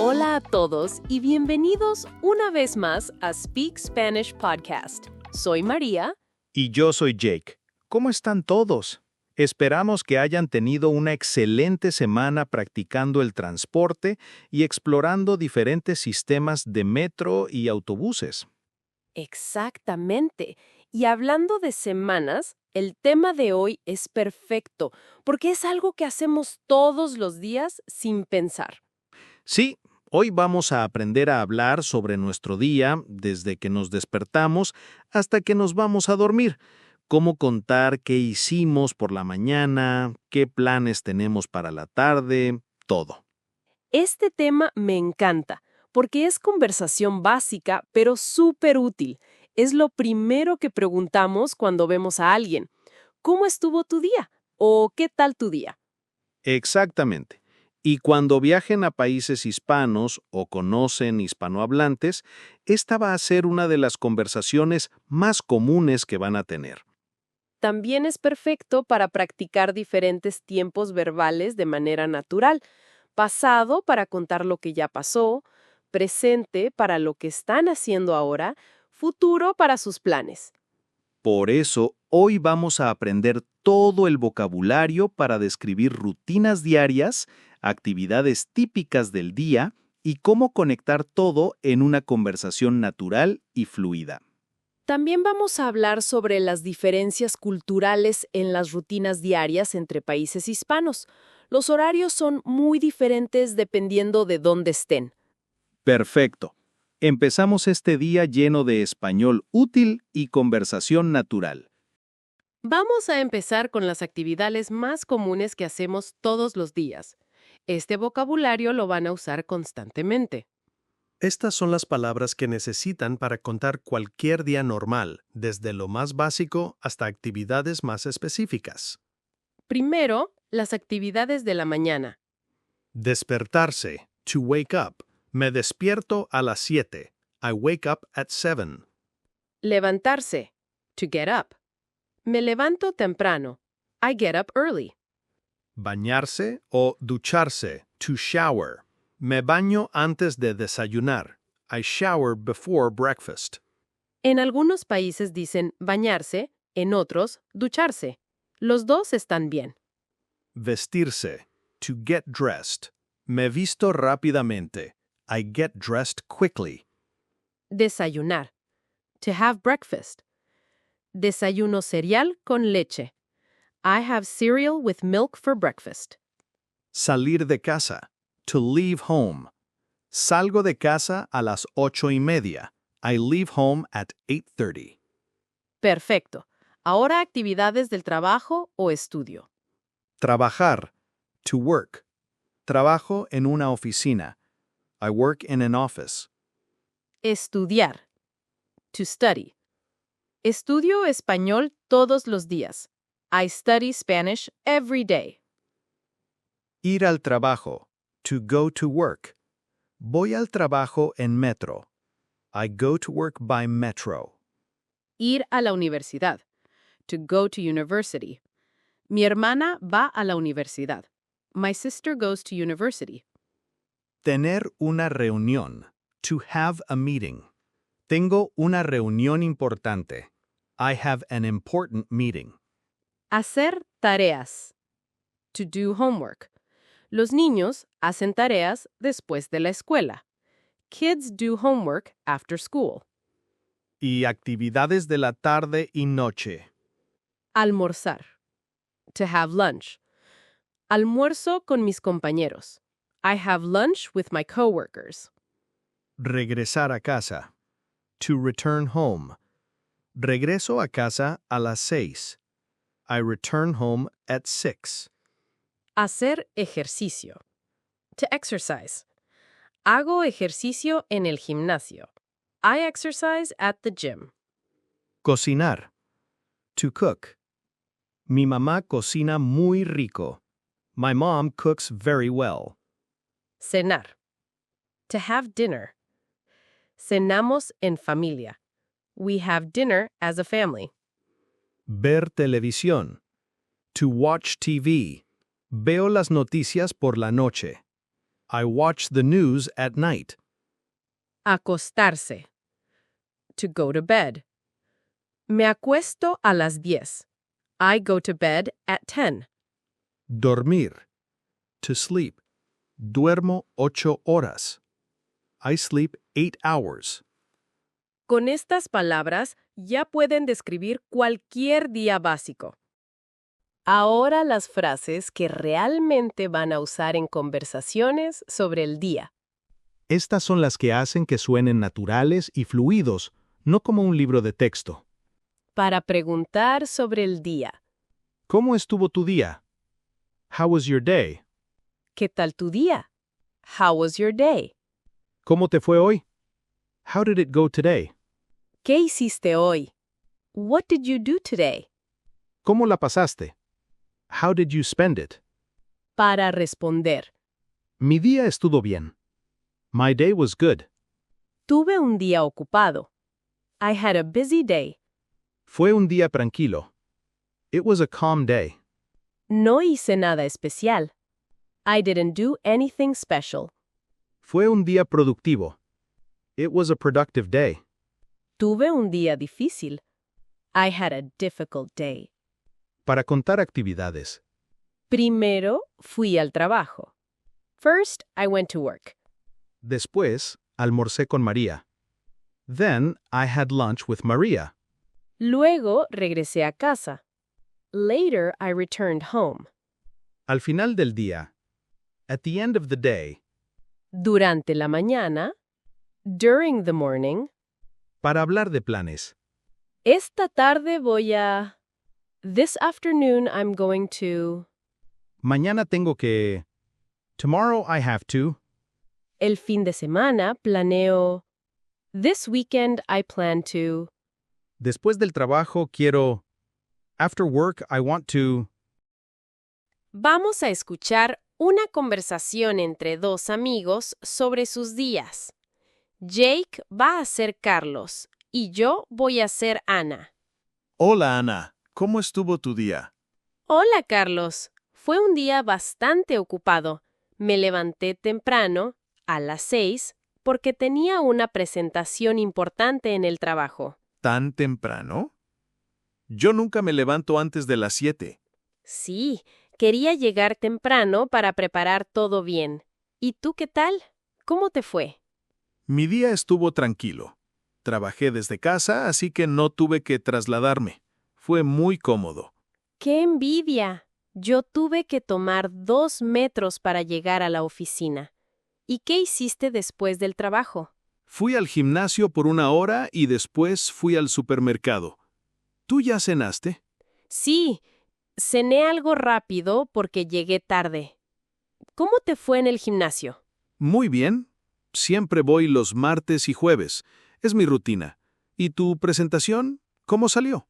Hola a todos y bienvenidos una vez más a Speak Spanish Podcast. Soy María. Y yo soy Jake. ¿Cómo están todos? Esperamos que hayan tenido una excelente semana practicando el transporte y explorando diferentes sistemas de metro y autobuses. Exactamente. Y hablando de semanas, el tema de hoy es perfecto porque es algo que hacemos todos los días sin pensar. Sí, hoy vamos a aprender a hablar sobre nuestro día desde que nos despertamos hasta que nos vamos a dormir. Cómo contar qué hicimos por la mañana, qué planes tenemos para la tarde, todo. Este tema me encanta porque es conversación básica, pero súper útil. Es lo primero que preguntamos cuando vemos a alguien. ¿Cómo estuvo tu día? ¿O qué tal tu día? Exactamente. Y cuando viajen a países hispanos o conocen hispanohablantes, esta va a ser una de las conversaciones más comunes que van a tener. También es perfecto para practicar diferentes tiempos verbales de manera natural. Pasado para contar lo que ya pasó, presente para lo que están haciendo ahora, futuro para sus planes. Por eso, hoy vamos a aprender todo el vocabulario para describir rutinas diarias, actividades típicas del día y cómo conectar todo en una conversación natural y fluida. También vamos a hablar sobre las diferencias culturales en las rutinas diarias entre países hispanos. Los horarios son muy diferentes dependiendo de dónde estén. Perfecto. Empezamos este día lleno de español útil y conversación natural. Vamos a empezar con las actividades más comunes que hacemos todos los días. Este vocabulario lo van a usar constantemente. Estas son las palabras que necesitan para contar cualquier día normal, desde lo más básico hasta actividades más específicas. Primero, las actividades de la mañana. Despertarse, to wake up. Me despierto a las 7. I wake up at 7. Levantarse, to get up. Me levanto temprano. I get up early. Bañarse o ducharse, to shower. Me baño antes de desayunar. I shower before breakfast. En algunos países dicen bañarse, en otros, ducharse. Los dos están bien. Vestirse, to get dressed. Me visto rápidamente. I get dressed quickly. Desayunar, to have breakfast. Desayuno cereal con leche. I have cereal with milk for breakfast. Salir de casa, to leave home. Salgo de casa a las 8:30. I leave home at 8:30. Perfecto. Ahora actividades del trabajo o estudio. Trabajar, to work. Trabajo en una oficina. I work in an office. Estudiar, to study. Estudio español todos los días. I study Spanish every day. Ir al trabajo, to go to work. Voy al trabajo en metro. I go to work by metro. Ir a la universidad, to go to university. Mi hermana va a la universidad. My sister goes to university. Tener una reunión, to have a meeting. Tengo una reunión importante. I have an important meeting. Hacer tareas, to do homework. Los niños hacen tareas después de la escuela. Kids do homework after school. Y actividades de la tarde y noche. Almorzar, to have lunch. Almuerzo con mis compañeros. I have lunch with my coworkers. Regresar a casa. To return home. Regreso a casa a las 6. I return home at 6. Hacer ejercicio, to exercise. Hago ejercicio en el gimnasio. I exercise at the gym. Cocinar. To cook. Mi mamá cocina muy rico. My mom cooks very well. Cenar, to have dinner. Cenamos en familia. We have dinner as a family. Ver televisión. To watch TV. Veo las noticias por la noche. I watch the news at night. Acostarse. To go to bed. Me acuesto a las 10. I go to bed at 10. Dormir. To sleep. Duermo 8 horas. I sleep 8 hours. Con estas palabras ya pueden describir cualquier día básico. Ahora las frases que realmente van a usar en conversaciones sobre el día. Estas son las que hacen que suenen naturales y fluidos, no como un libro de texto. Para preguntar sobre el día. ¿Cómo estuvo tu día? How was your day? ¿Qué tal tu día? How was your day? ¿Cómo te fue hoy? How did it go today? ¿Qué hiciste hoy? What did you do today? ¿Cómo la pasaste? How did you spend it? Para responder. Mi día estuvo bien. My day was good. Tuve un día ocupado. I had a busy day. Fue un día tranquilo. It was a calm day. No hice nada especial. I didn't do anything special. Fue un día productivo. It was a productive day. Tuve un día difícil. I had a difficult day. Para contar actividades. Primero fui al trabajo. First, I went to work. Después, almorcé con María. Then, I had lunch with Maria. Luego regresé a casa. Later, I returned home. Al final del día. At the end of the day. Durante la mañana. During the morning. Para hablar de planes. Esta tarde voy a... This afternoon I'm going to... Mañana tengo que... Tomorrow I have to... El fin de semana planeo... This weekend I plan to... Después del trabajo quiero... After work I want to... Vamos a escuchar una conversación entre dos amigos sobre sus días. Jake va a ser Carlos y yo voy a ser Ana. Hola Ana, ¿cómo estuvo tu día? Hola Carlos, fue un día bastante ocupado. Me levanté temprano, a las 6, porque tenía una presentación importante en el trabajo. ¿Tan temprano? Yo nunca me levanto antes de las 7. Sí, quería llegar temprano para preparar todo bien. ¿Y tú qué tal? ¿Cómo te fue? Mi día estuvo tranquilo. Trabajé desde casa, así que no tuve que trasladarme. Fue muy cómodo. ¡Qué envidia! Yo tuve que tomar 2 metros para llegar a la oficina. ¿Y qué hiciste después del trabajo? Fui al gimnasio por 1 hora y después fui al supermercado. ¿Tú ya cenaste? Sí, cené algo rápido porque llegué tarde. ¿Cómo te fue en el gimnasio? Muy bien. Siempre voy los martes y jueves. Es mi rutina. ¿Y tu presentación? ¿Cómo salió?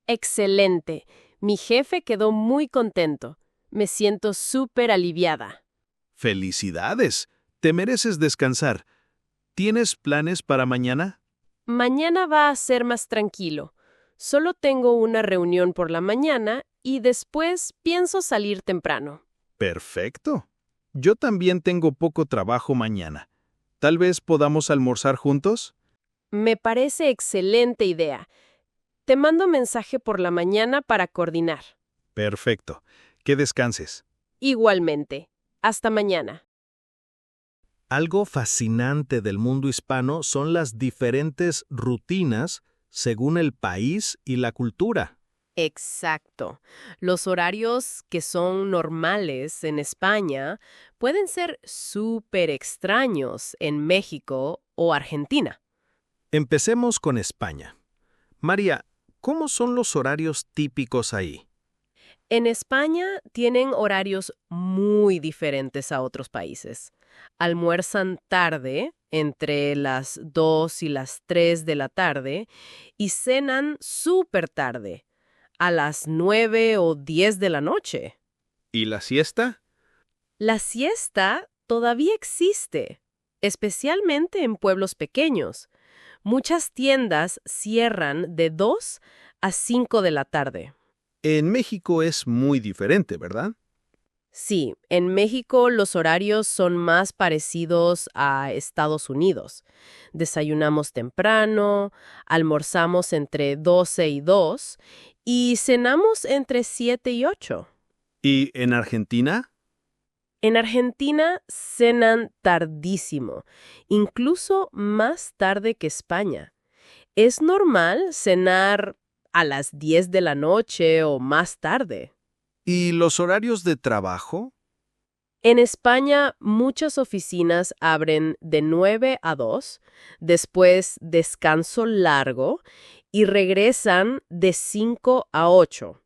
Excelente. Mi jefe quedó muy contento. Me siento súper aliviada. ¡Felicidades! Te mereces descansar. ¿Tienes planes para mañana? Mañana va a ser más tranquilo. Solo tengo una reunión por la mañana y después pienso salir temprano. Perfecto. Yo también tengo poco trabajo mañana. ¿Tal vez podamos almorzar juntos? Me parece excelente idea. Te mando mensaje por la mañana para coordinar. Perfecto. Que descanses. Igualmente. Hasta mañana. Algo fascinante del mundo hispano son las diferentes rutinas según el país y la cultura. Exacto. Los horarios que son normales en España pueden ser súper extraños en México o Argentina. Empecemos con España. María, ¿cómo son los horarios típicos ahí? En España tienen horarios muy diferentes a otros países. Almuerzan tarde, entre las 2 y las 3 de la tarde, y cenan súper tarde, a las 9 o 10 de la noche. ¿Y la siesta? La siesta todavía existe, especialmente en pueblos pequeños. Muchas tiendas cierran de 2 a 5 de la tarde. En México es muy diferente, ¿verdad? Sí, en México los horarios son más parecidos a Estados Unidos. Desayunamos temprano, almorzamos entre 12 y 2 y cenamos entre 7 y 8. ¿Y en Argentina? En Argentina cenan tardísimo, incluso más tarde que España. Es normal cenar a las 10 de la noche o más tarde. ¿Y los horarios de trabajo? En España, muchas oficinas abren de 9 a 2, después descanso largo y regresan de 5 a 8.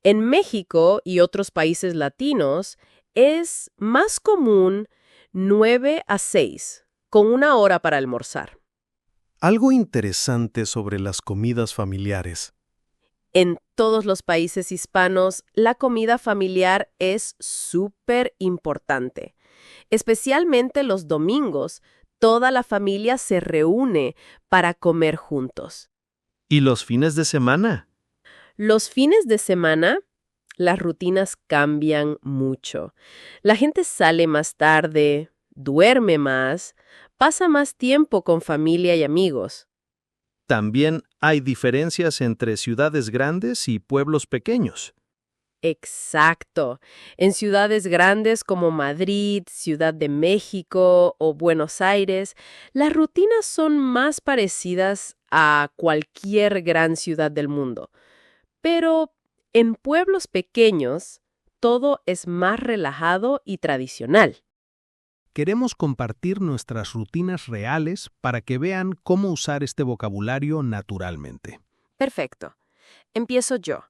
En México y otros países latinos es más común 9 a 6, con una hora para almorzar. Algo interesante sobre las comidas familiares. En todos los países hispanos, la comida familiar es súper importante. Especialmente los domingos, toda la familia se reúne para comer juntos. ¿Y los fines de semana? Los fines de semana, las rutinas cambian mucho. La gente sale más tarde, duerme más, pasa más tiempo con familia y amigos. También hay diferencias entre ciudades grandes y pueblos pequeños. Exacto. En ciudades grandes como Madrid, Ciudad de México o Buenos Aires, las rutinas son más parecidas a cualquier gran ciudad del mundo. Pero en pueblos pequeños, todo es más relajado y tradicional. Queremos compartir nuestras rutinas reales para que vean cómo usar este vocabulario naturalmente. Perfecto. Empiezo yo.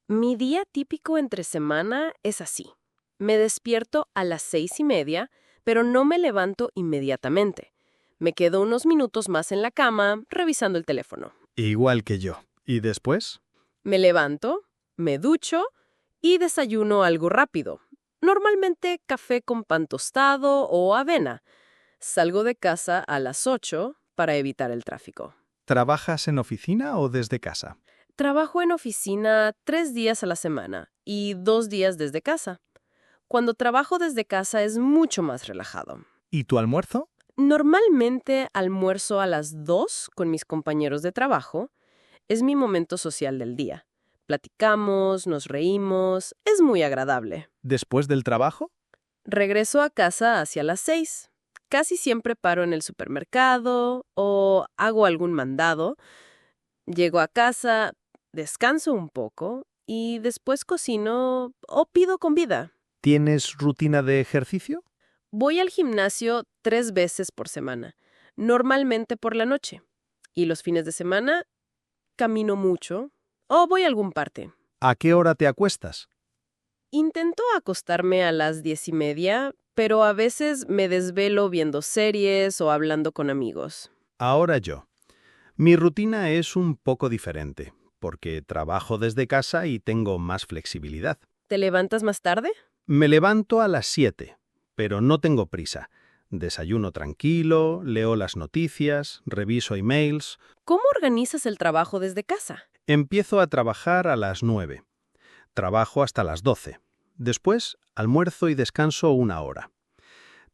Mi día típico entre semana es así. Me despierto a las 6:30, pero no me levanto inmediatamente. Me quedo unos minutos más en la cama revisando el teléfono. Igual que yo. ¿Y después? Me levanto, me ducho y desayuno algo rápido. Normalmente café con pan tostado o avena. Salgo de casa a las 8 para evitar el tráfico. ¿Trabajas en oficina o desde casa? Trabajo en oficina 3 días a la semana y 2 días desde casa. Cuando trabajo desde casa es mucho más relajado. ¿Y tu almuerzo? Normalmente almuerzo a las 2 con mis compañeros de trabajo. Es mi momento social del día. Platicamos, nos reímos, es muy agradable. ¿Después del trabajo? Regreso a casa hacia las 6. Casi siempre paro en el supermercado o hago algún mandado. Llego a casa, descanso un poco y después cocino o pido comida. ¿Tienes rutina de ejercicio? Voy al gimnasio 3 veces por semana, normalmente por la noche. Y los fines de semana camino mucho o voy a algún parte. ¿A qué hora te acuestas? Intento acostarme a las 10:30, pero a veces me desvelo viendo series o hablando con amigos. Ahora yo. Mi rutina es un poco diferente, porque trabajo desde casa y tengo más flexibilidad. ¿Te levantas más tarde? Me levanto a las 7, pero no tengo prisa. Desayuno tranquilo, leo las noticias, reviso emails. ¿Cómo organizas el trabajo desde casa? Empiezo a trabajar a las 9. Trabajo hasta las 12. Después, almuerzo y descanso 1 hora.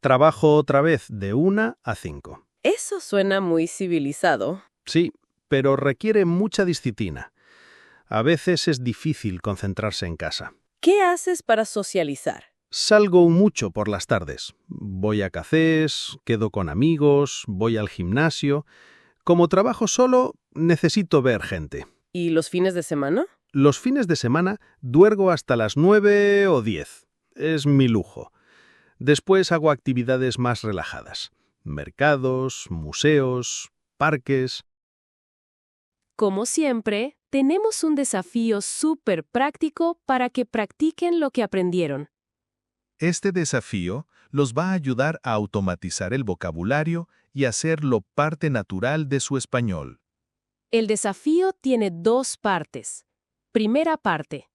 Trabajo otra vez de 1 a 5. Eso suena muy civilizado. Sí, pero requiere mucha disciplina. A veces es difícil concentrarse en casa. ¿Qué haces para socializar? Salgo mucho por las tardes. Voy a cafés, quedo con amigos, voy al gimnasio. Como trabajo solo, necesito ver gente. ¿Y los fines de semana? Los fines de semana duergo hasta las 9 o 10. Es mi lujo. Después hago actividades más relajadas. Mercados, museos, parques. Como siempre, tenemos un desafío súper práctico para que practiquen lo que aprendieron. Este desafío los va a ayudar a automatizar el vocabulario y hacerlo parte natural de su español. El desafío tiene 2 partes. Primera parte.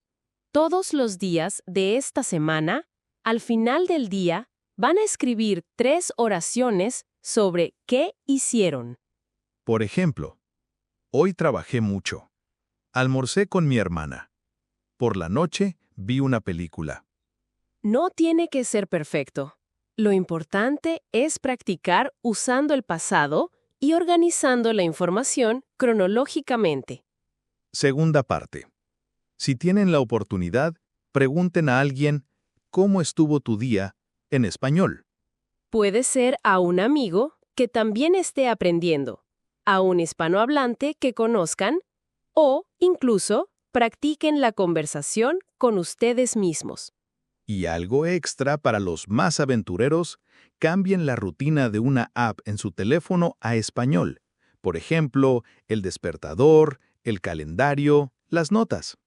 Todos los días de esta semana, al final del día, van a escribir 3 oraciones sobre qué hicieron. Por ejemplo, hoy trabajé mucho. Almorcé con mi hermana. Por la noche vi una película. No tiene que ser perfecto. Lo importante es practicar usando el pasado y organizando la información cronológicamente. Segunda parte. Si tienen la oportunidad, pregunten a alguien ¿cómo estuvo tu día? En español. Puede ser a un amigo que también esté aprendiendo, a un hispanohablante que conozcan o, incluso, practiquen la conversación con ustedes mismos. Y algo extra para los más aventureros, cambien la rutina de una app en su teléfono a español. Por ejemplo, el despertador, el calendario, las notas.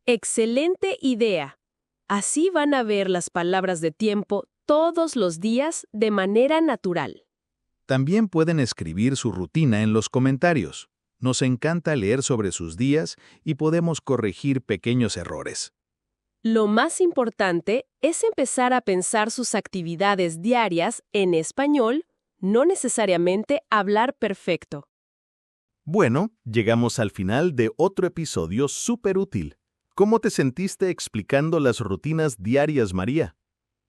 ¡Excelente idea! Así van a ver las palabras de tiempo todos los días de manera natural. También pueden escribir su rutina en los comentarios. Nos encanta leer sobre sus días y podemos corregir pequeños errores. Lo más importante es empezar a pensar sus actividades diarias en español, no necesariamente hablar perfecto. Bueno, llegamos al final de otro episodio súper útil. ¿Cómo te sentiste explicando las rutinas diarias, María?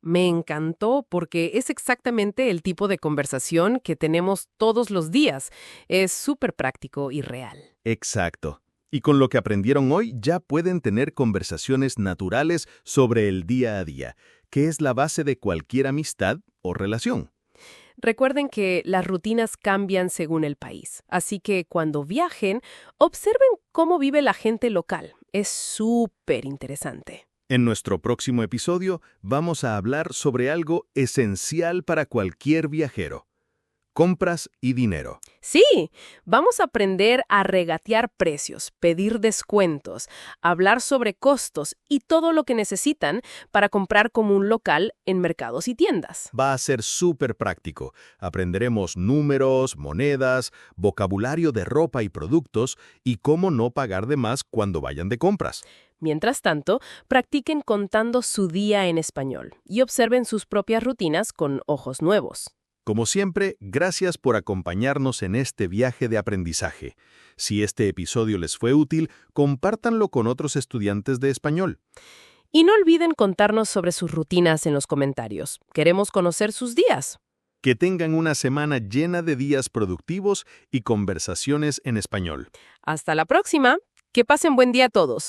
Me encantó porque es exactamente el tipo de conversación que tenemos todos los días. Es súper práctico y real. Exacto. Y con lo que aprendieron hoy ya pueden tener conversaciones naturales sobre el día a día, que es la base de cualquier amistad o relación. Recuerden que las rutinas cambian según el país, así que cuando viajen, observen cómo vive la gente local. Es súper interesante. En nuestro próximo episodio vamos a hablar sobre algo esencial para cualquier viajero: compras y dinero. Sí, vamos a aprender a regatear precios, pedir descuentos, hablar sobre costos y todo lo que necesitan para comprar como un local en mercados y tiendas. Va a ser súper práctico. Aprenderemos números, monedas, vocabulario de ropa y productos y cómo no pagar de más cuando vayan de compras. Mientras tanto, practiquen contando su día en español y observen sus propias rutinas con ojos nuevos. Como siempre, gracias por acompañarnos en este viaje de aprendizaje. Si este episodio les fue útil, compártanlo con otros estudiantes de español. Y no olviden contarnos sobre sus rutinas en los comentarios. Queremos conocer sus días. Que tengan una semana llena de días productivos y conversaciones en español. Hasta la próxima. Que pasen buen día a todos.